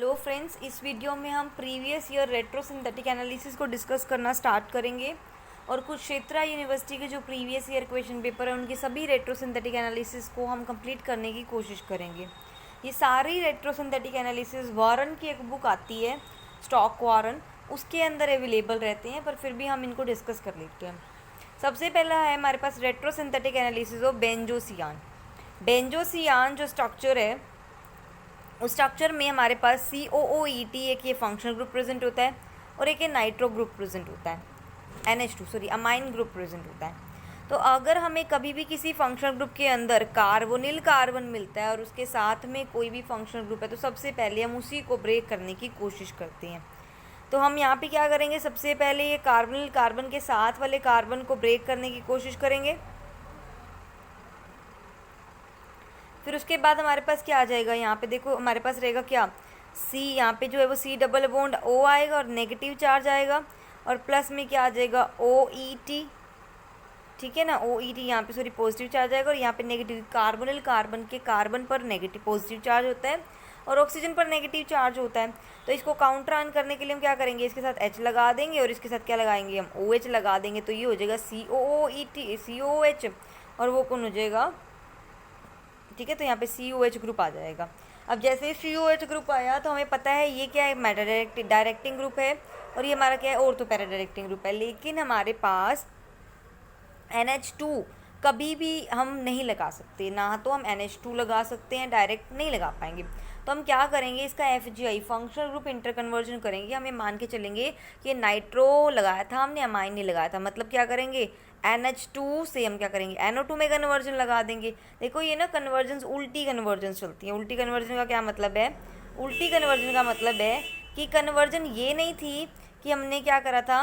Hello friends, इस video में हम प्रीवियस ईयर रेट्रोसिंथेटिक एनालिसिस को डिस्कस करना स्टार्ट करेंगे और कुछ क्षेत्रा यूनिवर्सिटी के जो प्रीवियस ईयर क्वेश्चन पेपर है उनके सभी रेट्रोसिंथेटिक एनालिसिस को हम कंप्लीट करने की कोशिश करेंगे। ये सारी रेट्रोसिंथेटिक एनालिसिस वारन की एक बुक आती है, स्टॉक वारन, उसके अंदर अवेलेबल रहते हैं, पर फिर भी हम इनको डिस्कस कर लेते हैं। सबसे पहला है हमारे पास रेट्रोसिंथेटिक एनालिसिस ऑफ बेंजोसियान। बेंजोसियान जो स्ट्रक्चर है उस स्ट्रक्चर में हमारे पास COOET एक ये फंक्शनल ग्रुप प्रेजेंट होता है और एक ये नाइट्रो ग्रुप प्रेजेंट होता है, NH2 अमाइन ग्रुप प्रेजेंट होता है। तो अगर हमें कभी भी किसी फंक्शनल ग्रुप के अंदर कार्बोनिल कार्बन मिलता है और उसके साथ में कोई भी फंक्शनल ग्रुप है तो सबसे पहले हम उसी को ब्रेक करने की कोशिश करते हैं। तो हम यहाँ पे क्या करेंगे, सबसे पहले ये कार्बोनिल कार्बन के साथ वाले कार्बन को ब्रेक करने की कोशिश करेंगे। फिर उसके बाद हमारे पास क्या आ जाएगा, यहाँ पे देखो हमारे पास रहेगा क्या, C, यहाँ पे जो है वो C डबल बॉन्ड O आएगा और नेगेटिव चार्ज आएगा और प्लस में क्या आ जाएगा OET, ठीक है ना, OET यहाँ पे सॉरी पॉजिटिव चार्ज आएगा और यहाँ पे नेगेटिव, कार्बोनिल कार्बन के कार्बन पर नेगेटिव पॉजिटिव चार्ज होता है और ऑक्सीजन पर नेगेटिव चार्ज होता है। तो इसको काउंटर ऑन करने के लिए हम क्या करेंगे, इसके साथ H लगा देंगे और इसके साथ क्या लगाएंगे, हम OH लगा देंगे। तो ये हो जाएगा COOH और वो कौन हो जाएगा, ठीक है। तो यहाँ पे COH ग्रुप आ जाएगा। अब जैसे ही COH ग्रुप आया तो हमें पता है ये क्या है, मेटा डायरेक्टिंग ग्रुप है और ये हमारा क्या है, ऑर्थो पैरा डायरेक्टिंग ग्रुप है। लेकिन हमारे पास NH2 कभी भी हम नहीं लगा सकते, ना तो हम NH2 लगा सकते हैं, डायरेक्ट नहीं लगा पाएंगे। तो हम क्या करेंगे, इसका FGI फंक्शनल ग्रुप इंटरकन्वर्जन करेंगे। हमें मान के चलेंगे कि नाइट्रो लगाया था हमने, अमाइन नहीं लगाया था, मतलब क्या करेंगे, NH2 से हम क्या करेंगे, NO2 में कन्वर्जन लगा देंगे। देखो ये ना कन्वर्जन उल्टी कन्वर्जन चलती है। उल्टी कन्वर्जन का क्या मतलब है, उल्टी कन्वर्जन का मतलब है कि कन्वर्जन ये नहीं थी कि हमने क्या करा था,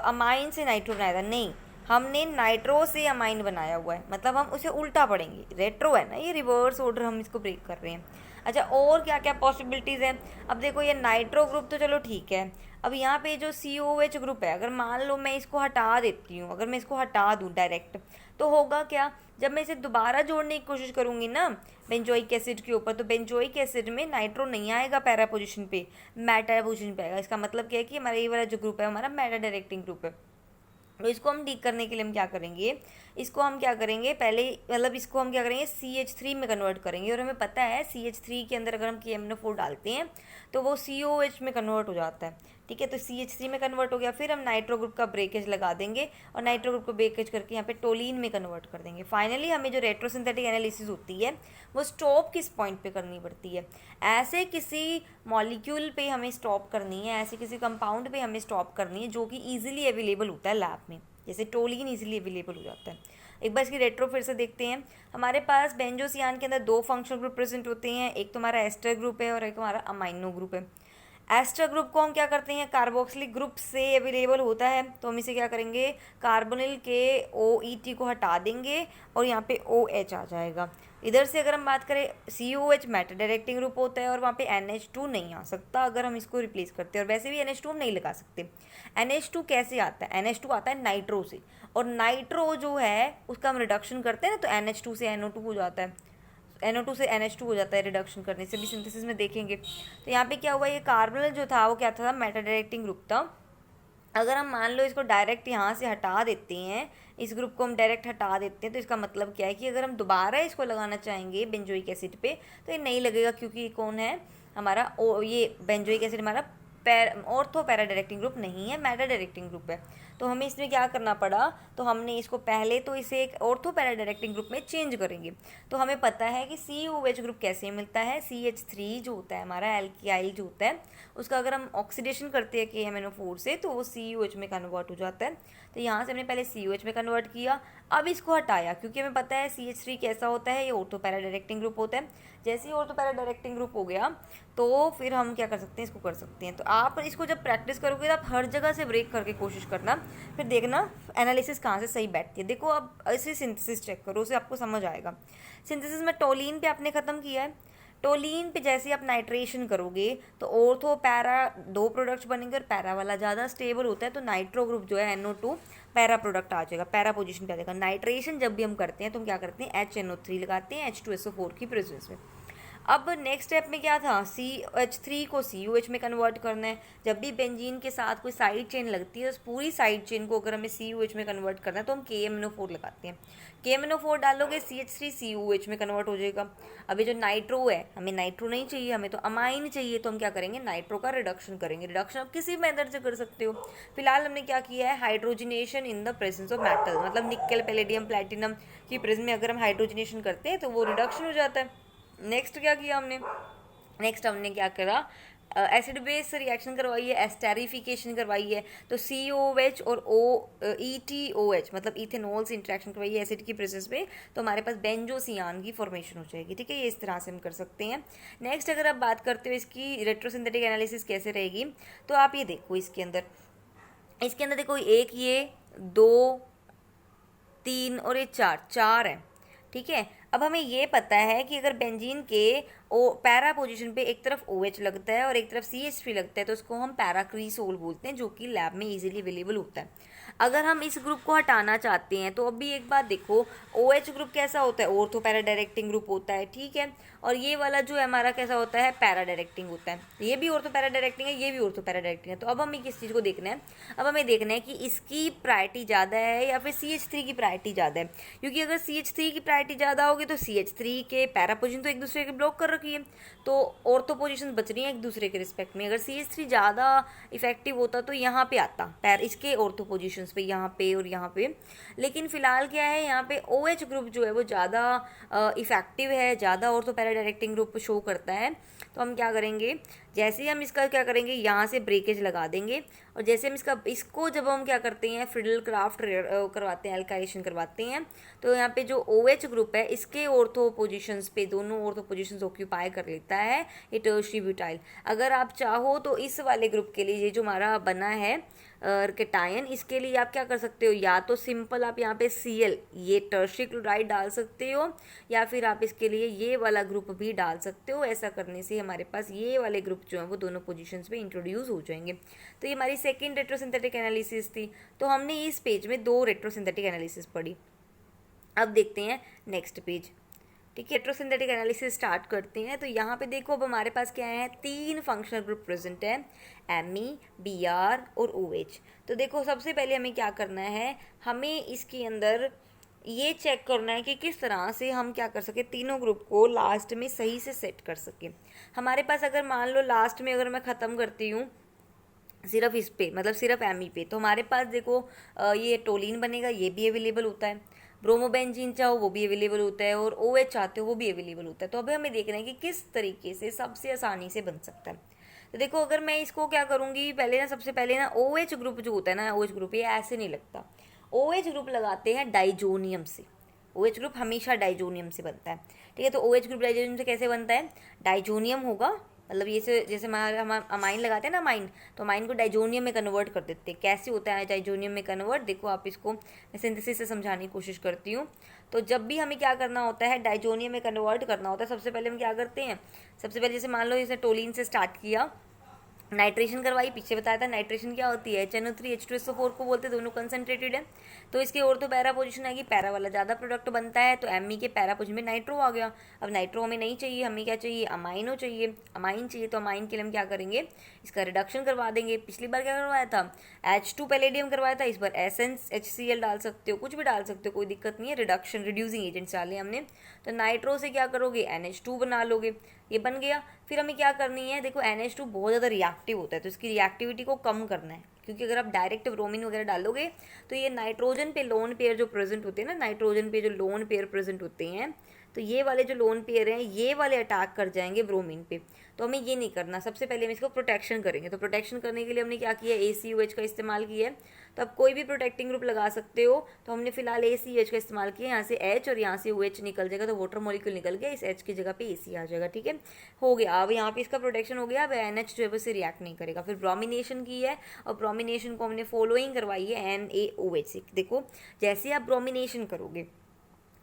अमाइन से नाइट्रो बनाया था, नहीं, हमने नाइट्रो से अमाइन बनाया हुआ है, मतलब हम उसे उल्टा पढ़ेंगे। रेट्रो है ना, ये रिवर्स ऑर्डर हम इसको ब्रेक कर रहे हैं। अच्छा, और क्या क्या पॉसिबिलिटीज़ हैं, अब देखो ये नाइट्रो ग्रुप तो चलो ठीक है। अब यहाँ पे जो COH ग्रुप है, अगर मान लो मैं इसको हटा देती हूँ, अगर मैं इसको हटा दूँ डायरेक्ट, तो होगा क्या, जब मैं इसे दोबारा जोड़ने की कोशिश करूँगी ना बेंजोइक एसिड के ऊपर, तो बेंजोइक एसिड में नाइट्रो नहीं आएगा पैरा पोजिशन पे, मेटा पोजिशन पे आएगा। इसका मतलब क्या है कि हमारा ये वाला जो ग्रुप है हमारा मेटा डायरेक्टिंग ग्रुप है। तो इसको हम ठीक करने के लिए हम क्या करेंगे, इसको हम क्या करेंगे, पहले मतलब इसको हम क्या करेंगे, CH3 में कन्वर्ट करेंगे। और हमें पता है CH3 के अंदर अगर हम KMnO4 डालते हैं तो वो COH में कन्वर्ट हो जाता है, ठीक है। तो CH3 में कन्वर्ट हो गया, फिर हम नाइट्रो ग्रुप का ब्रेकेज लगा देंगे और नाइट्रो ग्रुप को ब्रेकेज करके यहाँ पे टोलिन में कन्वर्ट कर देंगे। फाइनली हमें जो रेट्रोसिंथेटिक एनालिसिस होती है वो स्टॉप किस पॉइंट पे करनी पड़ती है, ऐसे किसी मॉलिक्यूल पे हमें स्टॉप करनी है, ऐसे किसी कंपाउंड पे हमें स्टॉप करनी है जो कि ईजिली अवेलेबल होता है लैब में, जैसे टोलिन ईजिली अवेलेबल हो जाता है। एक बार इसकी रेट्रो फिर से देखते हैं। हमारे पास बेंजोसियान के अंदर दो फंक्शनल ग्रुप प्रेजेंट होते हैं, एक तो हमारा एस्टर ग्रुप है और एक हमारा अमाइनो ग्रुप है। एस्टर ग्रुप को हम क्या करते हैं, कार्बोक्सिलिक ग्रुप से अवेलेबल होता है, तो हम इसे क्या करेंगे, कार्बोनिल के OET को हटा देंगे और यहाँ पे OH आ जाएगा। इधर से अगर हम बात करें, COH मेटा डायरेक्टिंग ग्रुप होता है और वहाँ पे NH2 नहीं आ सकता अगर हम इसको रिप्लेस करते हैं, और वैसे भी NH2 हम नहीं लगा सकते। NH2 कैसे आता है, NH2 आता है नाइट्रो से, और नाइट्रो जो है उसका हम रिडक्शन करते हैं ना, तो NH2 से NO2 हो जाता है, NO2 से NH2 हो जाता है, रिडक्शन करने से भी सिंथेसिस में देखेंगे। तो यहाँ पे क्या हुआ, ये कार्बोनिल जो था वो क्या था, मेटा डायरेक्टिंग ग्रुप था। अगर हम मान लो इसको डायरेक्ट यहाँ से हटा देते हैं, इस ग्रुप को हम डायरेक्ट हटा देते हैं, तो इसका मतलब क्या है कि अगर हम दोबारा इसको लगाना चाहेंगे बेंजोइक एसिड पे तो ये नहीं लगेगा, क्योंकि ये कौन है हमारा, ये बेंजोइक एसिड हमारा ऑर्थो पैरा डायरेक्टिंग ग्रुप नहीं है, मेटा डायरेक्टिंग ग्रुप है। तो हमें इसमें क्या करना पड़ा, तो हमने इसको पहले तो इसे एक ऑर्थो पैरा डायरेक्टिंग ग्रुप में चेंज करेंगे। तो हमें पता है कि COH ग्रुप कैसे मिलता है, CH3 जो होता है हमारा एल्किल जो होता है उसका अगर हम ऑक्सीडेशन करते हैं KMnO4 से तो वो COH में कन्वर्ट हो जाता है। तो यहाँ से हमने पहले COH में कन्वर्ट किया, अब इसको हटाया क्योंकि हमें पता है CH3 कैसा होता है, ये ऑर्थो पैरा डायरेक्टिंग ग्रुप होता है। जैसे ही ऑर्थो पैरा डायरेक्टिंग ग्रुप हो गया तो फिर हम क्या कर सकते हैं, इसको कर सकते हैं। तो आप इसको जब प्रैक्टिस करोगे तो आप हर जगह से ब्रेक करके कोशिश करना, फिर देखना एनालिसिस कहाँ से सही बैठती है। देखो अब ऐसे सिंथेसिस चेक करो, उसे आपको समझ आएगा। सिंथेसिस में टोलिन पे आपने ख़त्म किया है, टोलिन पे जैसे आप नाइट्रेशन करोगे तो ऑर्थो पैरा दो प्रोडक्ट्स बनेंगे और पैरा वाला ज़्यादा स्टेबल होता है, तो नाइट्रो ग्रुप जो है NO2 पैरा प्रोडक्ट आ जाएगा, पैरा पोजीशन पे आ जाएगा। नाइट्रेशन जब भी हम करते हैं तो हम क्या करते हैं, HNO3 लगाते हैं H2SO4 की प्रेजेंस में। अब नेक्स्ट स्टेप में क्या था, CH3 को COH में कन्वर्ट करना है। जब भी बेंजीन के साथ कोई साइड चेन लगती है, उस पूरी साइड चेन को अगर हमें COH में कन्वर्ट करना है तो हम KMNO4 लगाते हैं। KMNO4 डालोगे, CH3 COH में कन्वर्ट हो जाएगा। अभी जो नाइट्रो है, हमें नाइट्रो नहीं चाहिए, हमें तो अमाइन चाहिए, तो हम क्या करेंगे, नाइट्रो का रिडक्शन करेंगे। रिडक्शन आप किसी भी मेथड से कर सकते हो। फिलहाल हमने क्या किया है, hydrogenation in the presence of metal, मतलब निकल, पैलेडियम, प्लैटिनम की प्रेजेंस में अगर हम हाइड्रोजनेशन करते हैं तो वो रिडक्शन हो जाता है। नेक्स्ट क्या किया हमने, नेक्स्ट हमने क्या करा, एसिड बेस रिएक्शन करवाई है, एस्टेरिफिकेशन करवाई है। तो COH और ETOH मतलब इथेनॉल से इंटरेक्शन करवाई है एसिड की प्रेजेंस में, तो हमारे पास बेंजोसियान की फॉर्मेशन हो जाएगी। ठीक है, ये इस तरह से हम कर सकते हैं। नेक्स्ट अगर आप बात करते हो इसकी रेट्रोसिंथेटिक एनालिसिस कैसे रहेगी, तो आप ये देखो, इसके अंदर देखो, एक ये, दो, तीन और ये चार है। ठीक है, अब हमें ये पता है कि अगर बेंजीन के पैरा पोजीशन पे एक तरफ OH लगता है और एक तरफ CH3 लगता है, तो उसको हम पैराक्रीसोल बोलते हैं, जो कि लैब में इजीली अवेलेबल होता है। अगर हम इस ग्रुप को हटाना चाहते हैं तो अभी एक बात देखो, OH ग्रुप कैसा होता है, ऑर्थो पैरा डायरेक्टिंग ग्रुप होता है। ठीक है, और ये वाला जो है हमारा कैसा होता है, पैरा डायरेक्टिंग होता है। ये भी ऑर्थो पैरा डायरेक्टिंग है, ये भी ऑर्थो पैरा डायरेक्टिंग है। तो अब हमें किस चीज़ को देखना है, अब हमें देखना है कि इसकी प्रायोरिटी ज़्यादा है या फिर CH3 की प्रायोरिटी ज़्यादा है। क्योंकि अगर CH3 की प्रायोरिटी ज़्यादा होगी तो CH3 के पैरा पोजीशन तो एक दूसरे के ब्लॉक कर रखी है, तो ऑर्थो पोजीशन बच रही है एक दूसरे के रिस्पेक्ट में। अगर CH3 ज़्यादा इफेक्टिव होता तो यहाँ पे आता पैर इसके ऑर्थो पोजीशंस पे, यहाँ पे और यहाँ पे। लेकिन फिलहाल क्या है, यहाँ पे OH ग्रुप जो है वो ज़्यादा इफेक्टिव है, ज़्यादा ortho para directing group show करता है। तो हम क्या करेंगे, जैसे ही हम इसका क्या करेंगे, यहाँ से ब्रेकेज लगा देंगे, और जैसे हम इसको जब हम क्या करते हैं, फ्रिडल क्राफ्ट करवाते हैं, एल्काइलेशन करवाते हैं, तो यहाँ पे जो OH ग्रुप है इसके ऑर्थो पोजीशंस पे, दोनों ऑर्थो पोजीशंस ऑक्यूपाई कर लेता है ये टर्शियरी ब्यूटाइल। अगर आप चाहो तो इस वाले ग्रुप के लिए, ये जो हमारा बना है केटायन, इसके लिए आप क्या कर सकते हो, या तो सिंपल आप यहाँ पे Cl, ये टर्शियरी क्लोराइड डाल सकते हो, या फिर आप इसके लिए ये वाला ग्रुप भी डाल सकते हो। ऐसा करने से हमारे पास ये वाले ग्रुप जो हैं वो दोनों पोजीशंस पे इंट्रोड्यूस हो जाएंगे। तो ये हमारी सेकंड रेट्रोसिंथेटिक एनालिसिस थी। तो हमने इस पेज में 2 रेट्रोसिंथेटिक एनालिसिस पढ़ी। अब देखते हैं नेक्स्ट पेज। ठीक है, रेट्रोसिंथेटिक एनालिसिस स्टार्ट करते हैं। तो यहाँ पे देखो, अब हमारे पास क्या है, 3 फंक्शनल ग्रुप प्रेजेंट है, Me, Br और OH। तो देखो, सबसे पहले हमें क्या करना है, हमें इसके अंदर ये चेक करना है कि किस तरह से हम क्या कर सके, तीनों ग्रुप को लास्ट में सही से सेट कर सके। हमारे पास अगर मान लो लास्ट में अगर मैं ख़त्म करती हूँ सिर्फ इस पे, मतलब सिर्फ Me पे, तो हमारे पास देखो ये टोलिन बनेगा, ये भी अवेलेबल होता है। ब्रोमोबेंजीन चाहो वो भी अवेलेबल होता है, और OH चाहते हो वो भी अवेलेबल होता है। तो अभी हमें देखना है कि किस तरीके से सबसे आसानी से बन सकता है। तो देखो, अगर मैं इसको क्या करूँगी, पहले ना, सबसे पहले ना OH ग्रुप जो होता है ना, OH ग्रुप ये ऐसे नहीं लगता। OH ग्रुप लगाते हैं डाइजोनियम से। OH ग्रुप हमेशा डाइजोनियम से बनता है। ठीक है, तो OH ग्रुप डाइजोनियम से कैसे बनता है, डाइजोनियम होगा, मतलब ये से जैसे हम अमाइन लगाते हैं ना, अमाइन, तो अमाइन को डाइजोनियम में कन्वर्ट कर देते हैं। कैसे होता है डाइजोनियम में कन्वर्ट, देखो आप इसको मैं सिंथेसिस से समझाने की कोशिश करती हूँ। तो जब भी हमें क्या करना होता है, डाइजोनियम में कन्वर्ट करना होता है, सबसे पहले हम क्या करते हैं, सबसे पहले जैसे मान लो इसे टोलिन से स्टार्ट किया, नाइट्रेशन करवाई, पीछे बताया था नाइट्रेशन क्या होती है, HNO3 H2SO4 को बोलते हैं, दोनों कंसनट्रेटेड है। तो इसके ऑर्थो पैरा पोजीशन आएगी, पैरा वाला ज़्यादा प्रोडक्ट बनता है, तो Me के पैरा पोजीशन में नाइट्रो आ गया। अब नाइट्रो हमें नहीं चाहिए, हमें क्या चाहिए, अमाइनो चाहिए, अमाइन चाहिए। तो अमाइन के लिए हम क्या करेंगे, इसका रिडक्शन करवा देंगे। पिछली बार क्या करवाया था, H2 पैलेडियम करवाया था, इस बार HCl डाल सकते हो, कुछ भी डाल सकते हो, कोई दिक्कत नहीं है। रिडक्शन रिड्यूसिंग एजेंट डाले हमने, तो नाइट्रो से क्या करोगे, NH2 बना लोगे, ये बन गया। फिर हमें क्या करनी है, देखो NH2 बहुत ज़्यादा रिएक्टिव होता है, तो इसकी रिएक्टिविटी को कम करना है, क्योंकि अगर आप डायरेक्ट ब्रोमीन वगैरह डालोगे तो ये नाइट्रोजन पे लोन पेयर जो प्रेजेंट होते हैं ना, नाइट्रोजन पे जो लोन पेयर प्रेजेंट होते हैं, तो ये वाले जो लोन पेयर हैं ये वाले अटैक कर जाएंगे ब्रोमीन पे। तो हमें ये नहीं करना, सबसे पहले हम इसको प्रोटेक्शन करेंगे। तो प्रोटेक्शन करने के लिए हमने क्या किया, ACOH का इस्तेमाल किया है। तो आप कोई भी प्रोटेक्टिंग ग्रुप लगा सकते हो, तो हमने फिलहाल ACH का इस्तेमाल किया। यहाँ से H और यहाँ से OH निकल जाएगा, तो वाटर मॉलिक्यूल निकल गया, इस H की जगह पे AC आ जाएगा। ठीक है, हो गया। अब यहाँ पे इसका प्रोटेक्शन हो गया। अब NH जो है उससे रिएक्ट नहीं करेगा। फिर ब्रोमिनेशन की है, और ब्रोमिनेशन को हमने फॉलोइंग करवाई है NaOH से। देखो, जैसे आप ब्रोमिनेशन करोगे,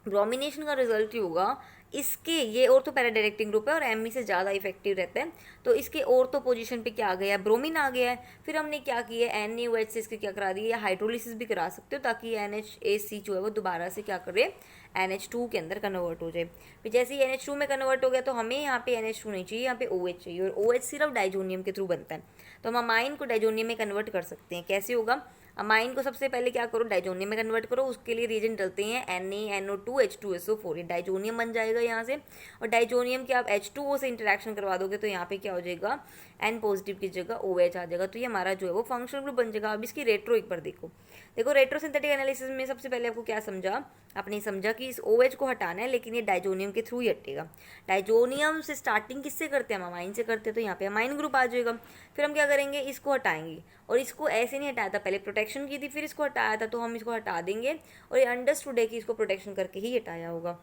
ब्रोमिनेशन का रिजल्ट ही होगा इसके ये ऑर्थो पैरा डायरेक्टिंग ग्रुप है और एमी से ज़्यादा इफेक्टिव रहता है, तो इसके ऑर्थो पोजीशन पे क्या आ गया, ब्रोमीन आ गया है। फिर हमने क्या किया, NaOH से इसके क्या करा दिया, या हाइड्रोलिसिस भी करा सकते हो ताकि NHAC जो है वो दोबारा से क्या करे, NH2 के अंदर कन्वर्ट हो जाए। फिर जैसे ही NH2 में कन्वर्ट हो गया तो हमें यहाँ पे NH2 नहीं चाहिए, यहाँ पे OH चाहिए, और OH सिर्फ डाइजोनियम के थ्रू बनता है। तो हम अमाइन को डाइजोनियम में कन्वर्ट कर सकते हैं। कैसे होगा, अमाइन को सबसे पहले क्या करो, डाइजोनियम में कन्वर्ट करो। उसके लिए रिएजेंट डलते हैं NaNO2H2SO4, ये डाइजोनियम बन जाएगा यहाँ से। और डाइजोनियम के आप H2O से इंटरेक्शन करवा दोगे तो यहाँ पे क्या हो जाएगा, N पॉजिटिव की जगह OH आ जाएगा। तो ये हमारा जो है वो फंक्शनल ग्रुप बन जाएगा। अब इसकी रेट्रो एक बार देखो, रेट्रोसिंथेटिक एनालिसिस में सबसे पहले आपको क्या समझा, आपने समझा कि इस OH को हटाना है, लेकिन ये डाइजोनियम के थ्रू ही हटेगा। डाइजोनियम से स्टार्टिंग किससे करते हैं, हम अमाइन से करते हैं, तो यहाँ पे अमाइन ग्रुप आ जाएगा। फिर हम क्या करेंगे, इसको हटाएंगे, और इसको ऐसे नहीं हटाया था, पहले प्रोटेक्शन की थी फिर इसको हटाया था, तो हम इसको हटा देंगे। और ये अंडरस्टूड है कि इसको प्रोटेक्शन करके ही हटाया होगा।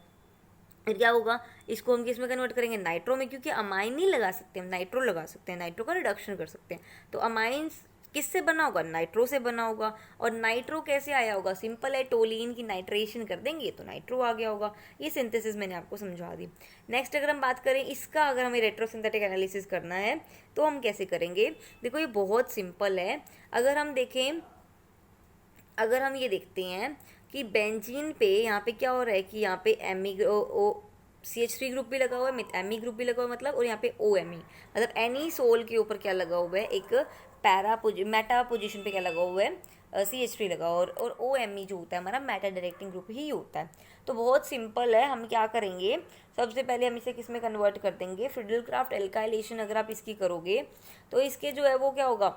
फिर क्या होगा, इसको हम किस में कन्वर्ट करेंगे, नाइट्रो में, क्योंकि अमाइन नहीं लगा सकते हम, नाइट्रो लगा सकते हैं, नाइट्रो का रिडक्शन कर सकते हैं। तो अमाइन किससे बना होगा, नाइट्रो से बना होगा। और नाइट्रो कैसे आया होगा, सिंपल है, टोलिन की नाइट्रेशन कर देंगे तो नाइट्रो आ गया होगा। ये सिंथेसिस मैंने आपको समझा दी। नेक्स्ट अगर हम बात करें इसका, अगर हमें रेट्रोसिंथेटिक एनालिसिस करना है तो हम कैसे करेंगे, देखो ये बहुत सिंपल है। अगर हम देखें, अगर हम ये देखते हैं कि बेंजीन पे यहाँ पे क्या हो रहा है कि यहाँ पे CH3 ग्रुप भी लगा हुआ है, एमी ग्रुप भी लगा हुआ है मतलब, और यहाँ पे OMe मतलब एनी सोल के ऊपर क्या लगा हुआ है, एक मेटा पोजीशन पे क्या लगा हुआ है, CH3 लगा हुआ, और OMe जो होता है हमारा मेटा डायरेक्टिंग ग्रुप ही होता है। तो बहुत सिंपल है, हम क्या करेंगे, सबसे पहले हम इसे किस में कन्वर्ट कर देंगे, फ्रिडल-क्राफ्ट एल्काइलेशन अगर आप इसकी करोगे तो इसके जो है वो क्या होगा,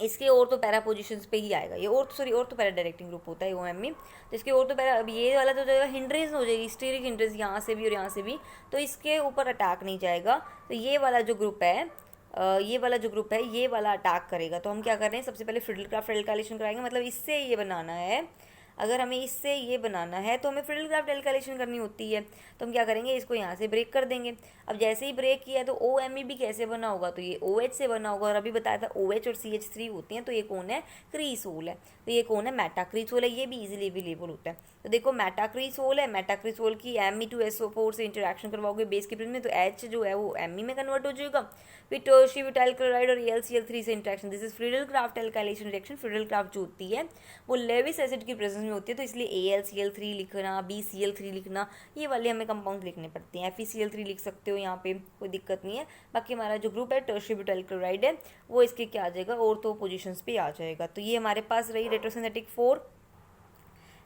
इसके ऑर्थो पैरा पोजीशंस पे ही आएगा। ये ऑर्थो पैरा डायरेक्टिंग ग्रुप होता है OMe। तो इसके ऑर्थो पैरा, अब ये वाला तो जो हिंड्रेंस हो जाएगी, स्टीरिक हिंड्रेंस यहाँ से भी और यहाँ से भी, तो इसके ऊपर अटैक नहीं जाएगा। तो ये वाला जो ग्रुप है, ये वाला अटैक करेगा। तो हम क्या कर रहे हैं, सबसे पहले फ्रिडल-क्राफ्ट एल्काइलेशन कराएंगे, मतलब इससे ये बनाना है। अगर हमें इससे ये बनाना है तो हमें फ्रिडल-क्राफ्ट एल्काइलेशन करनी होती है। तो हम क्या करेंगे, इसको यहाँ से ब्रेक कर देंगे। अब जैसे ही ब्रेक किया तो OMe भी कैसे बना होगा, तो ये OH से बना होगा। और अभी बताया था OH और CH3 होती हैं, तो ये कौन है, क्रीसोल है। तो ये कौन है, मेटाक्रीसोल है। ये भी इजीली अवेलेबल होता है। तो देखो मेटाक्रीसोल है, मेटाक्रीसोल की Me2SO4 से इंटरेक्शन करवाओगे बेस के प्रेजेंस में, तो H जो है वो Me में कन्वर्ट हो जाएगा। फिर टर्शियरी ब्यूटाइल क्लोराइड और AlCl3 से interaction, this is Friedel-craft alkylation reaction. Friedel-craft जो होती है वो लेविस एसिड की प्रेजेंस में होती है, तो इसलिए AlCl3 लिखना, BCl3 लिखना, ये वाले हमें कंपाउंड लिखने पड़ते हैं। FeCl3 लिख सकते हो, यहाँ पे कोई दिक्कत नहीं है। बाकी हमारा जो ग्रुप है टर्शियरी ब्यूटाइल क्लोराइड है, वो इसके क्या आ जाएगा, ऑर्थो पोजीशंस पे आ जाएगा। तो ये हमारे पास रही रेट्रोसिंथेटिक 4।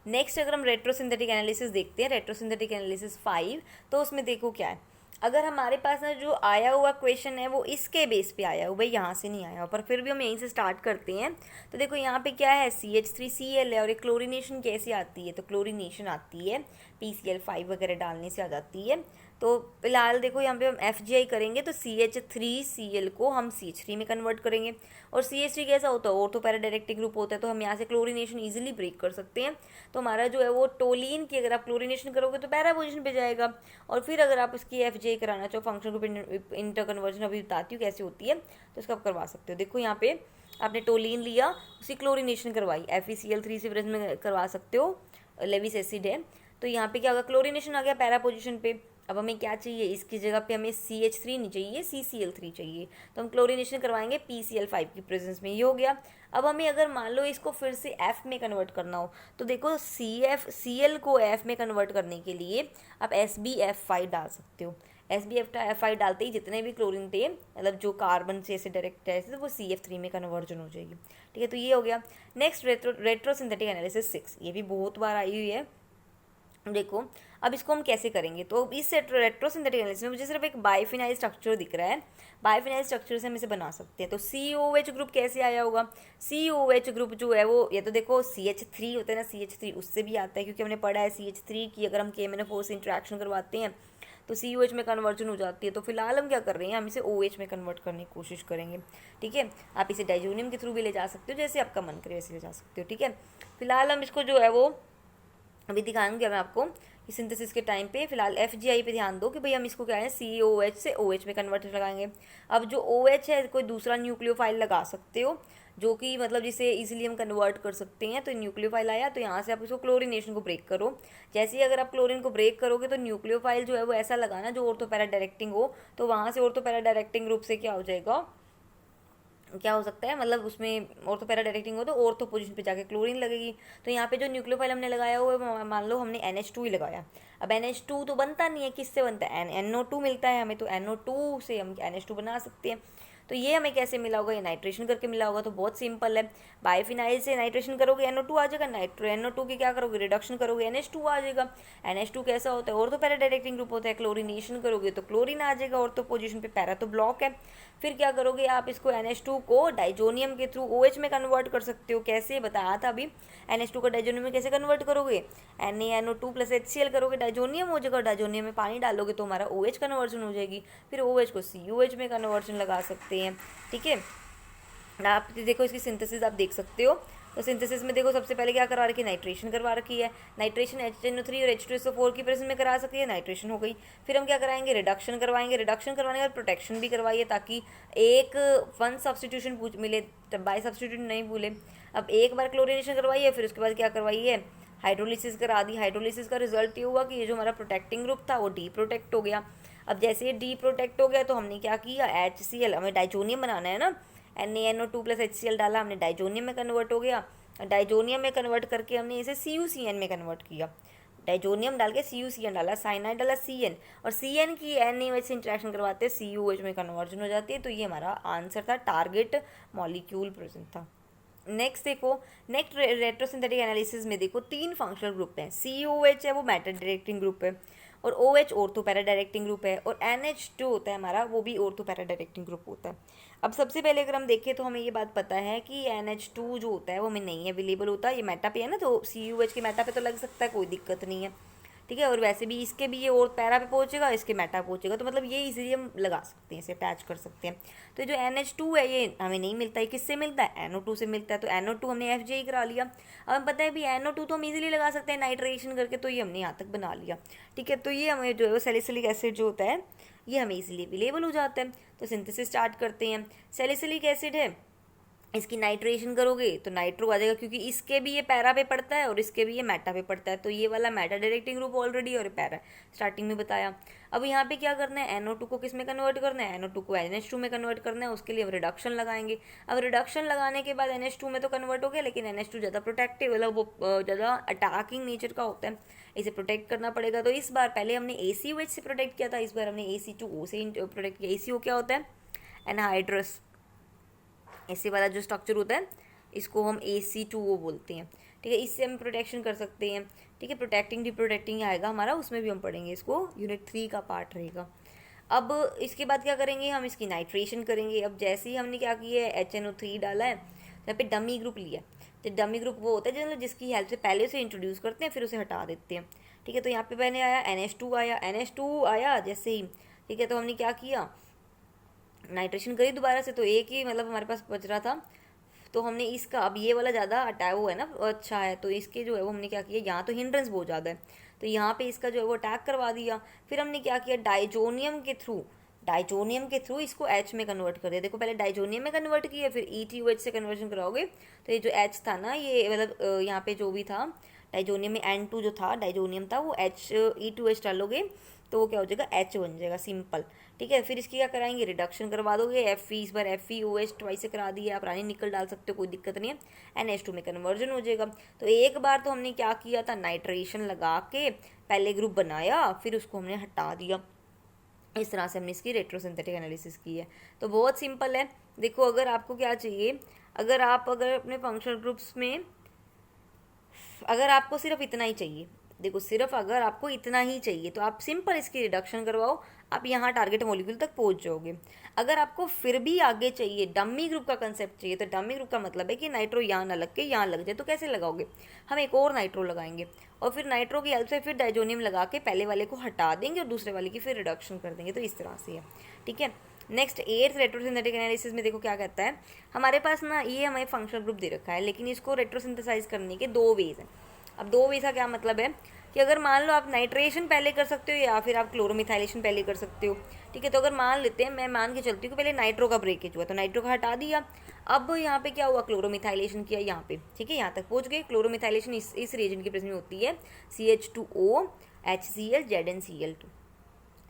नेक्स्ट अगर हम रेट्रोसिंथेटिक एनालिसिस देखते हैं, रेट्रोसिंथेटिक एनालिसिस 5, तो उसमें देखो क्या है, अगर हमारे पास ना जो आया हुआ क्वेश्चन है वो इसके बेस पे आया हुआ, भाई यहाँ से नहीं आया हुआ, पर फिर भी हम यहीं से स्टार्ट करते हैं। तो देखो यहाँ पे क्या है, CH3Cl है, और एक क्लोरीनेशन कैसे आती है, तो क्लोरीनेशन आती है PCl5 वगैरह डालने से आ जाती है। तो फिलहाल देखो यहाँ पे हम FGI करेंगे तो CH3Cl को हम CH3 में कन्वर्ट करेंगे। और CH3 कैसा होता है, ऑर्थो पैरा डायरेक्टिंग ग्रुप होता है, तो हम यहाँ से क्लोरीनेशन इजीली ब्रेक कर सकते हैं। तो हमारा जो है वो टोलिन की अगर आप क्लोरीनेशन करोगे तो पैरा पोजीशन पे जाएगा। और फिर अगर आप इसकी FGI कराना चाहो, फंक्शन ग्रुप इंटर कन्वर्जन अभी बताती हूँ कैसे होती है, तो इसका आप करवा सकते हो। देखो यहाँ पे आपने टोलिन लिया, उसकी क्लोरीनेशन करवाई, FeCl3 से ब्रेज में करवा सकते हो, लेविस एसिड है। तो यहाँ पे क्या होगा, क्लोरीनेशन आ गया पैरा पोजीशन पे। अब हमें क्या चाहिए, इसकी जगह पे हमें CH3 नहीं चाहिए, CCl3 चाहिए, तो हम क्लोरीनेशन करवाएंगे PCl5 की प्रेजेंस में। ये हो गया। अब हमें अगर मान लो इसको फिर से F में कन्वर्ट करना हो, तो देखो Cl को F में कन्वर्ट करने के लिए आप SbF5 डाल सकते हो। SbF5 डालते ही जितने भी क्लोरीन थे, मतलब जो कार्बन से ऐसे डायरेक्ट है, तो वो CF3 में कन्वर्जन हो जाएगी। ठीक है, तो ये हो गया। नेक्स्ट रेट्रोसिंथेटिक एनालिसिस 6, ये भी बहुत बार आई हुई है। देखो अब इसको हम कैसे करेंगे, तो इस रेट्रोसिंथेटिक एनालिसिस में मुझे सिर्फ एक बाइफिनाइल स्ट्रक्चर दिख रहा है। बाइफिनाइल स्ट्रक्चर से हम इसे बना सकते हैं। तो COH ग्रुप कैसे आया होगा, COH ग्रुप जो है वो, ये तो देखो CH3 होता है ना, CH3 उससे भी आता है, क्योंकि हमने पढ़ा है CH3 की अगर हम KMnO4 से इंटरेक्शन करवाते हैं तो COH में कन्वर्जन हो जाती है। तो फिलहाल हम क्या कर रहे हैं, हम इसे OH में कन्वर्ट करने की कोशिश करेंगे। ठीक है, आप इसे डाइजोनियम के थ्रू भी ले जा सकते हो, जैसे आपका मन करे वैसे ले जा सकते हो। ठीक है, फिलहाल हम इसको जो है वो अभी दिखाएंगे मैं आपको इस सिंथेसिस के टाइम पे फिलहाल FGI पे ध्यान दो कि भाई हम इसको क्या है COH से OH में कन्वर्ट लगाएंगे। अब जो OH है कोई दूसरा न्यूक्लियोफाइल लगा सकते हो जो कि मतलब जिसे इजीली हम कन्वर्ट कर सकते हैं। तो न्यूक्लियोफाइल आया तो यहाँ से आप इसको क्लोरीनेशन को ब्रेक करो। जैसे ही अगर आप क्लोरीन को ब्रेक करोगे तो न्यूक्लियोफाइल जो है वो ऐसा लगाना जो ऑर्थो पैरा डायरेक्टिंग हो, तो वहाँ से ऑर्थो पैरा डायरेक्टिंग ग्रुप से क्या हो जाएगा, क्या हो सकता है मतलब उसमें ऑर्थो पैरा डायरेक्टिंग हो तो ऑर्थो पोजीशन पे जाके क्लोरीन लगेगी। तो यहाँ पे जो न्यूक्लियोफाइल हमने लगाया हुआ है मान लो हमने NH2 ही लगाया। अब NH2 तो बनता नहीं है, किससे बनता है, NO2 मिलता है हमें, तो NO2 से हम NH2 बना सकते हैं। तो ये हमें कैसे मिला होगा, ये नाइट्रेशन करके मिला होगा। तो बहुत सिंपल है, बायोफिनाइल से नाइट्रेशन करोगे NO2 आ जाएगा, NO2 की क्या करोगे रिडक्शन करोगे NH2 आ जाएगा। NH2 कैसा होता है, ऑर्थो पैरा डायरेक्टिंग ग्रुप होता है, क्लोरीनेशन करोगे तो क्लोरीन आ जाएगा ऑर्थो पोजीशन पे, पैरा तो ब्लॉक है। फिर क्या करोगे आप इसको NH2 को डाइजोनियम के थ्रू OH में कन्वर्ट कर सकते हो। कैसे बताया था अभी, NH2 को डाइजोनियम में कैसे कन्वर्ट करोगे, NaNO2 + HCl करोगे, डाइजोनियम हो जाएगा, डाइजोनियम में पानी डालोगे तो हमारा OH कन्वर्जन हो जाएगी। फिर OH को COH में कन्वर्जन लगा सकते हैं। ठीक है, आप देखो इसकी सिंथेसिस आप देख सकते हो। तो सिंथेसिस में देखो सबसे पहले क्या करवा रखी है, नाइट्रेशन करवा रखी है। नाइट्रेशन HNO3 और H2SO4 की प्रेजेंस में करा सकती है, नाइट्रेशन हो गई। फिर हम क्या कराएंगे, रिडक्शन करवाएंगे। रिडक्शन करवाने के बाद प्रोटेक्शन भी करवाइए ताकि एक वन सब्सटीट्यूशन मिले, बाई सब्सटीट्यूट नहीं भूले। अब एक बार क्लोरिनेशन करवाइए, फिर उसके बाद क्या करवाइए, हाइड्रोलिसिस करा दी। हाइड्रोलिसिस का रिजल्ट ये हुआ कि ये जो हमारा प्रोटेक्टिंग ग्रुप था वो डी प्रोटेक्ट हो गया। अब जैसे ये डी प्रोटेक्ट हो गया तो हमने क्या किया, HCl, हमें डाइजोनियम बनाना है ना, NaNO2 + HCl डाला, हमने डाइजोनियम में कन्वर्ट हो गया। डाइजोनियम में कन्वर्ट करके हमने इसे CuCN में कन्वर्ट किया। डाइजोनियम डाल के CuCN डाला, साइनाइड डाला CN, और CN की NaOH से इंटरेक्शन करवाते CuOH में कन्वर्जन हो जाती है। तो ये हमारा आंसर था, टारगेट मॉलिक्यूल प्रेजेंट था। नेक्स्ट देखो, नेक्स्ट रेट्रोसिंथेटिक एनालिसिस में देखो 3 फंक्शनल ग्रुप हैं। COH है वो मैटर डायरेक्टिंग ग्रुप है, और OH ortho para directing group है, और NH2 होता है हमारा वो भी ऑर्थो पैरा डायरेक्टिंग ग्रुप होता है। अब सबसे पहले अगर हम देखें तो हमें ये बात पता है कि NH2 जो होता है वो हमें नहीं अवेलेबल होता, ये मेटा पे है ना, तो COH के मेटा पे तो लग सकता है, कोई दिक्कत नहीं है। ठीक है, और वैसे भी इसके भी ये और पैरा पे पहुंचेगा, इसके मेटा पहुंचेगा, तो मतलब ये इजीली हम लगा सकते हैं, इसे अटैच कर सकते हैं। तो जो NH2 है ये हमें नहीं मिलता है, किससे मिलता है, NO2 से मिलता है। तो NO2 हमने FGI करा लिया। अब हमें पता है भी NO2 तो हम इजीली लगा सकते हैं नाइट्रेशन करके, तो ये हमने यहाँ तक बना लिया। ठीक है, तो ये हमें जो है सैलिसिलिक एसिड जो होता है ये हमें इजीली अवेलेबल हो जाता है। तो सिंथेसिस स्टार्ट करते हैं। सैलिसिलिक एसिड है, इसकी नाइट्रेशन करोगे तो नाइट्रो आ जाएगा, क्योंकि इसके भी ये पैरा पे पड़ता है और इसके भी ये मेटा पे पड़ता है। तो ये वाला मेटा डायरेक्टिंग ग्रुप ऑलरेडी और पैरा स्टार्टिंग में बताया। अब यहाँ पे क्या करना है, NO2 को किस में कन्वर्ट करना है, NO2 को NH2 में कन्वर्ट करना है। उसके लिए अब रिडक्शन लगाएंगे। अब रिडक्शन लगाने के बाद NH2 में तो कन्वर्ट हो गया, लेकिन NH2 ज़्यादा प्रोटेक्टिव, मतलब वो ज़्यादा अटैकिंग नेचर का होता है, इसे प्रोटेक्ट करना पड़ेगा। तो इस बार पहले हमने ACOH से प्रोटेक्ट किया था, इस बार हमने AC2O से प्रोटेक्ट किया। ACO क्या होता है, एनहाइड्रस, ऐसे वाला जो स्ट्रक्चर होता है इसको हम AC2O बोलते हैं। ठीक है, इससे हम प्रोटेक्शन कर सकते हैं। ठीक है, प्रोटेक्टिंग डी प्रोटेक्टिंग आएगा हमारा, उसमें भी हम पढ़ेंगे, इसको यूनिट 3 का पार्ट रहेगा। अब इसके बाद क्या करेंगे, हम इसकी नाइट्रेशन करेंगे। अब जैसे ही हमने क्या किया है, HNO3 डाला है, यहाँ पे डमी ग्रुप लिया। तो डमी ग्रुप वो होता है जिसकी हेल्प से पहले उसे इंट्रोड्यूस करते हैं फिर उसे हटा देते हैं। ठीक है, तो यहाँ पे मैंने आया NH2 आया, NH2 आया जैसे ही, ठीक है, तो हमने क्या किया, नाइट्रेशन करी दोबारा से, तो एक ही मतलब हमारे पास बच रहा था। तो हमने इसका, अब ये वाला ज़्यादा अटैक हुआ है ना, अच्छा है, तो इसके जो है वो हमने क्या किया, यहाँ तो हिंड्रेंस बहुत ज़्यादा है, तो यहाँ पे इसका जो है वो अटैक करवा दिया। फिर हमने क्या किया, डाइजोनियम के थ्रू इसको H में कन्वर्ट कर दिया। देखो पहले डाइजोनियम में कन्वर्ट किया, फिर ETOH से कन्वर्जन कराओगे तो ये जो H था ना, ये मतलब यहाँ पे जो भी था डाइजोनियम में N2 जो था डाइजोनियम था, वो E2H डालोगे तो वो क्या हो जाएगा, H बन जाएगा, सिंपल। ठीक है, फिर इसकी क्या कराएंगे, रिडक्शन करवा दोगे। इस बार FeOH ट्वाइस से करा दिया, आप रानी निकल डाल सकते हो, कोई दिक्कत नहीं है, NH2 में कन्वर्जन हो जाएगा। तो एक बार तो हमने क्या किया था, नाइट्रेशन लगा के पहले ग्रुप बनाया, फिर उसको हमने हटा दिया। इस तरह से हमने इसकी रेट्रोसिंथेटिक एनालिसिस की है। तो बहुत सिंपल है। देखो अगर आपको क्या चाहिए, अगर अपने फंक्शनल ग्रुप्स में अगर आपको सिर्फ इतना ही चाहिए, देखो सिर्फ अगर आपको इतना ही चाहिए तो आप सिंपल इसकी रिडक्शन करवाओ, आप यहाँ टारगेट मॉलिक्यूल तक पहुँच जाओगे। अगर आपको फिर भी आगे चाहिए, डमी ग्रुप का कंसेप्ट चाहिए, तो डमी ग्रुप का मतलब है कि नाइट्रो यहाँ ना लग के यहाँ लग जाए, तो कैसे लगाओगे, हम एक और नाइट्रो लगाएंगे और फिर नाइट्रो की हेल्प से फिर डाइजोनियम लगा के पहले वाले को हटा देंगे और दूसरे वाले की फिर रिडक्शन कर देंगे। तो इस तरह से है। ठीक है, नेक्स्ट 8th रेट्रोसिंथेटिक एनालिसिस में देखो क्या कहता है, हमारे पास ना ये हमें फंक्शनल ग्रुप दे रखा है, लेकिन इसको रेट्रोसिंथेसाइज करने के 2 वेज हैं। अब 2 वेज का क्या मतलब है कि अगर मान लो आप नाइट्रेशन पहले कर सकते हो या फिर आप क्लोरोमिथाइलेशन पहले कर सकते हो, ठीक है। तो अगर मान लेते हैं, मैं मान के चलती हूँ कि पहले नाइट्रो का ब्रेकेज हुआ तो नाइट्रो का हटा दिया, अब यहाँ पे क्या हुआ, क्लोरोमिथाइलेशन किया यहाँ पे, ठीक है, यहाँ तक पहुँच गए। क्लोरोमिथाइलेशन इस रिएजेंट के प्रेजेंस में होती है CH2O HCl ZnCl2।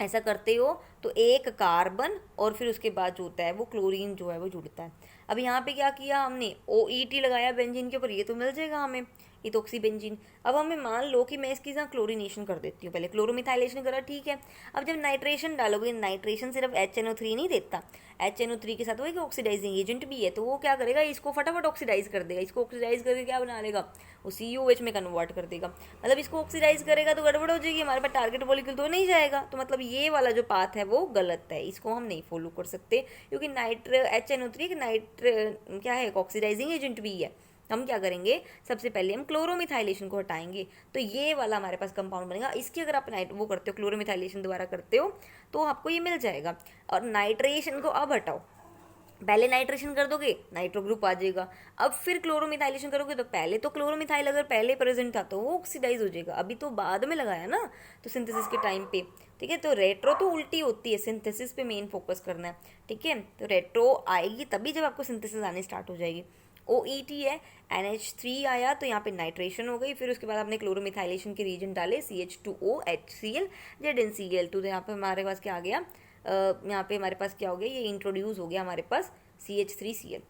ऐसा करते हो तो एक कार्बन और फिर उसके बाद जो होता है वो क्लोरीन जो है वो जुड़ता है। अब यहाँ पे क्या किया हमने, OET लगाया बेंजीन के ऊपर, ये तो मिल जाएगा हमें इथोक्सी बेंजीन। अब हमें मान लो कि मैं इसकी साथ क्लोरीनेशन कर देती हूँ, पहले क्लोरोमिथाइलेशन करा, ठीक है। अब जब नाइट्रेशन डालोगे, नाइट्रेशन सिर्फ HNO3 नहीं देता, HNO3 के साथ वो एक ऑक्सीडाइजिंग एजेंट भी है, तो वो क्या करेगा, इसको फटाफट ऑक्सीडाइज कर देगा। इसको ऑक्सीडाइज करके क्या बना लेगा, वो COH में कन्वर्ट कर देगा। मतलब इसको ऑक्सीडाइज करेगा तो गड़बड़ हो जाएगी, हमारे पास टारगेट मॉलिक्यूल तो नहीं जाएगा। तो मतलब ये वाला जो पाथ है वो गलत है, इसको हम नहीं फॉलो कर सकते, क्योंकि HNO3 क्या है, ऑक्सीडाइजिंग एजेंट भी है। हम क्या करेंगे, सबसे पहले हम क्लोरोमिथाइलेशन को हटाएंगे, तो ये वाला हमारे पास कंपाउंड बनेगा। इसकी अगर आप वो करते हो, क्लोरोमिथाइलेशन दोबारा करते हो तो आपको ये मिल जाएगा। और नाइट्रेशन को अब हटाओ, पहले नाइट्रेशन कर दोगे नाइट्रो ग्रुप आ जाएगा, अब फिर क्लोरोमिथाइलेशन करोगे तो पहले तो क्लोरोमिथाइल अगर पहले प्रेजेंट था तो वो ऑक्सीडाइज हो जाएगा, अभी तो बाद में लगाया ना, तो सिंथेसिस के टाइम पे, ठीक है। तो रेट्रो तो उल्टी होती है, सिंथेसिस पे मेन फोकस करना है, ठीक है। तो रेट्रो आएगी तभी जब आपको सिंथेसिस आनी स्टार्ट हो जाएगी। OET है, NH3 आया तो यहाँ पे नाइट्रेशन हो गई, फिर उसके बाद आपने क्लोरोमिथाइलेशन के रीजन डाले CH2O HCl ZnCl2, तो यहाँ पे हमारे पास क्या आ गया, यहाँ पे हमारे पास क्या हो गया, ये इंट्रोड्यूस हो गया हमारे पास CH2Cl,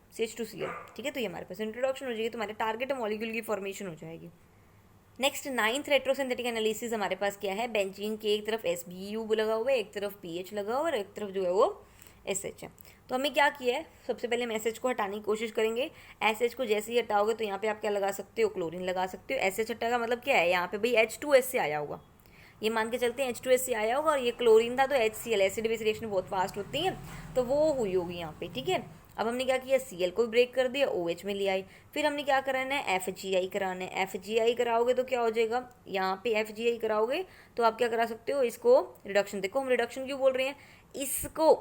ठीक है। तो ये हमारे पास इंट्रोडक्शन हो जाएगी, तो हमारे टारगेट मॉलिक्यूल की फॉर्मेशन हो जाएगी। नेक्स्ट 9th रेट्रोसिंथेटिक एनालिसिस हमारे पास क्या है, बेंजीन के एक तरफ SBU लगा हुआ है, एक तरफ PH लगा हुआ है और एक तरफ जो है वो SH है। तो हमें क्या किया है, सबसे पहले हम SH को हटाने की कोशिश करेंगे। SH को जैसे ही हटाओगे तो यहाँ पे आप क्या लगा सकते हो, क्लोरीन लगा सकते हो। SH हटाएगा मतलब क्या है, यहाँ पे भाई H2S से आया होगा, ये मान के चलते हैं H2S से आया होगा, और ये क्लोरीन था तो HCl, एसिड बेस रिएक्शन बहुत फास्ट होती है तो वो हुई होगी यहाँ पे, ठीक है। अब हमने क्या किया, Cl को ब्रेक कर दिया, OH में ले आई, फिर हमने क्या कराना है, FGI कराना है। FGI कराओगे तो क्या हो जाएगा, यहाँ पे FGI कराओगे तो आप क्या करा सकते हो, इसको रिडक्शन, देखो हम रिडक्शन क्यों बोल रहे हैं, इसको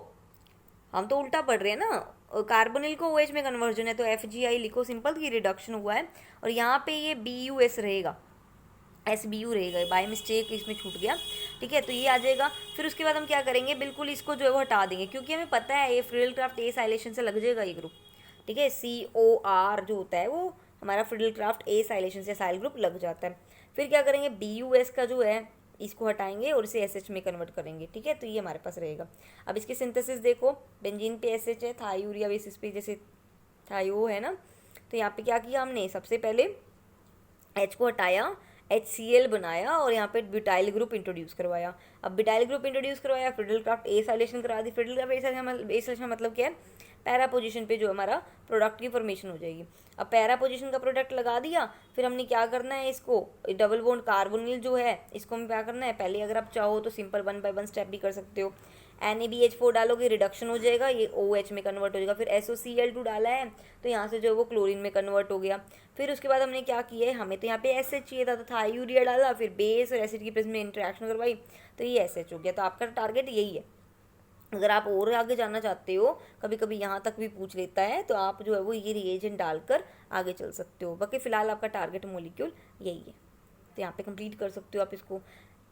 हम तो उल्टा पढ़ रहे हैं ना, कार्बोनिल को OH में कन्वर्जन है तो FGI लिखो सिंपल की रिडक्शन हुआ है, और यहाँ पे ये BUS रहेगा, SBU रहेगा, बाय मिस्टेक इसमें छूट गया, ठीक है। तो ये आ जाएगा, फिर उसके बाद हम क्या करेंगे, बिल्कुल इसको जो है वो हटा देंगे, क्योंकि हमें पता है ये फ्रिडलक्राफ्ट A साइलेशन से लग जाएगा ये ग्रुप, ठीक है। COR जो होता है वो हमारा फ्रिडलक्राफ्ट A साइलेशन से साइल ग्रुप लग जाता है। फिर क्या करेंगे, BUS का जो है इसको हटाएंगे और इसे SH में कन्वर्ट करेंगे, ठीक है। तो ये हमारे पास रहेगा। अब इसकी सिंथेसिस देखो, बेंजीन पे SH है, थायूरिया बेसिस पे जैसे थायो है ना, तो यहाँ पे क्या किया हमने, सबसे पहले H को हटाया, HCl बनाया और यहाँ पे ब्यूटाइल ग्रुप इंट्रोड्यूस करवाया। अब ब्यूटाइल ग्रुप इंट्रोड्यूस करवाया, फ्रिडलक्राफ्ट A साइलेशन करा दी। फ्रिडलक्राफ्ट A साइलेशन मतलब क्या है, पैरा पोजीशन पे जो हमारा प्रोडक्ट की फॉर्मेशन हो जाएगी। अब पैरा पोजीशन का प्रोडक्ट लगा दिया, फिर हमने क्या करना है, इसको डबल बॉन्ड कार्बोनिल जो है इसको हमें क्या करना है, पहले अगर आप चाहो तो सिंपल 1 by 1 स्टेप भी कर सकते हो। NaBH4 डालोगे, रिडक्शन हो जाएगा, ये OH में कन्वर्ट हो जाएगा। फिर SOCl2 डाला है तो यहाँ से जो है वो क्लोरीन में कन्वर्ट हो गया। फिर उसके बाद हमने क्या किया है, हमें तो यहाँ पे SH चाहिए था तो थायूरिया डाला, फिर बेस और एसिड की प्रेजेंस में इंटरेक्शन करवाई तो ये SH हो गया। तो आपका टारगेट यही है। अगर आप और आगे जाना चाहते हो, कभी कभी यहाँ तक भी पूछ लेता है, तो आप जो है वो ये रिएजेंट डालकर आगे चल सकते हो। बाकी फिलहाल आपका टारगेट मॉलिक्यूल यही है, तो यहाँ पे कंप्लीट कर सकते हो आप इसको।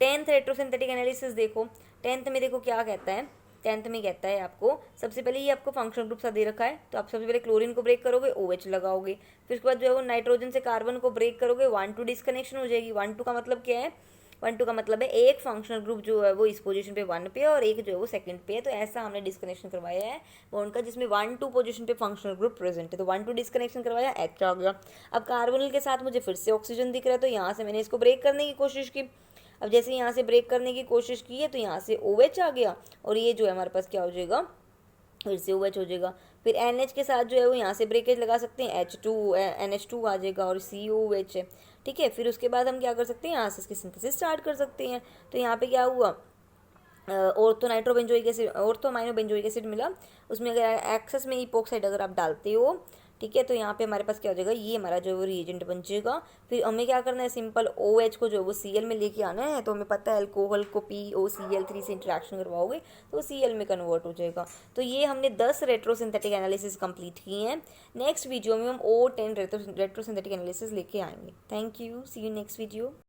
10th रेट्रोसिंथेटिक एनालिसिस देखो, 10th में देखो क्या कहता है, 10th में कहता है आपको सबसे पहले ये आपको फंक्शनल ग्रुप सा दे रखा है, तो आप सबसे पहले क्लोरीन को ब्रेक करोगे, OH लगाओगे, फिर उसके बाद जो है वो नाइट्रोजन से कार्बन को ब्रेक करोगे, 1-2 डिस्कनेक्शन हो जाएगी। 1-2 का मतलब क्या है, 1-2 का मतलब है एक फंक्शनल ग्रुप जो है वो इस पोजीशन पे 1 पे और एक जो है वो सेकंड पे है, तो ऐसा हमने डिस्कनेक्शन करवाया है बॉन्ड का जिसमें 1-2 पोजीशन पे फंक्शनल ग्रुप प्रेजेंट है, तो 1-2 डिस्कनेक्शन करवाया, H आ गया। अब कार्बोनिल के साथ मुझे फिर से ऑक्सीजन दिख रहा है, तो यहाँ से मैंने इसको ब्रेक करने की कोशिश की। अब जैसे यहाँ से ब्रेक करने की कोशिश की है तो यहाँ से OH आ गया और ये जो है हमारे पास क्या हो जाएगा, फिर से OH हो जाएगा। फिर NH के साथ जो है वो यहाँ से ब्रेकेज लगा सकते हैं, NH2 आ जाएगा और COH है, ठीक है। फिर उसके बाद हम क्या कर सकते हैं, यहाँ से इसकी सिंथेसिस स्टार्ट कर सकते हैं। तो यहाँ पे क्या हुआ, ortho nitrobenzoic acid, ortho aminobenzoic acid मिला, उसमें अगर एक्सेस में इपोक्साइड अगर आप डालते हो, ठीक है, तो यहाँ पे हमारे पास क्या हो जाएगा, ये हमारा जो है वो रिएजेंट बन जाएगा। फिर हमें क्या करना है, सिंपल OH को जो है वो Cl में लेके आना है, तो हमें पता है अल्कोहल को POCl3 से इंटरेक्शन करवाओगे तो Cl में कन्वर्ट हो जाएगा। तो ये हमने 10 रेट्रोसिंथेटिक एनालिसिस कंप्लीट किए हैं। नेक्स्ट वीडियो में हम और 10 रेट्रोसिंथेटिक एनालिसिस लेके आएंगे। Thank you, see you next video.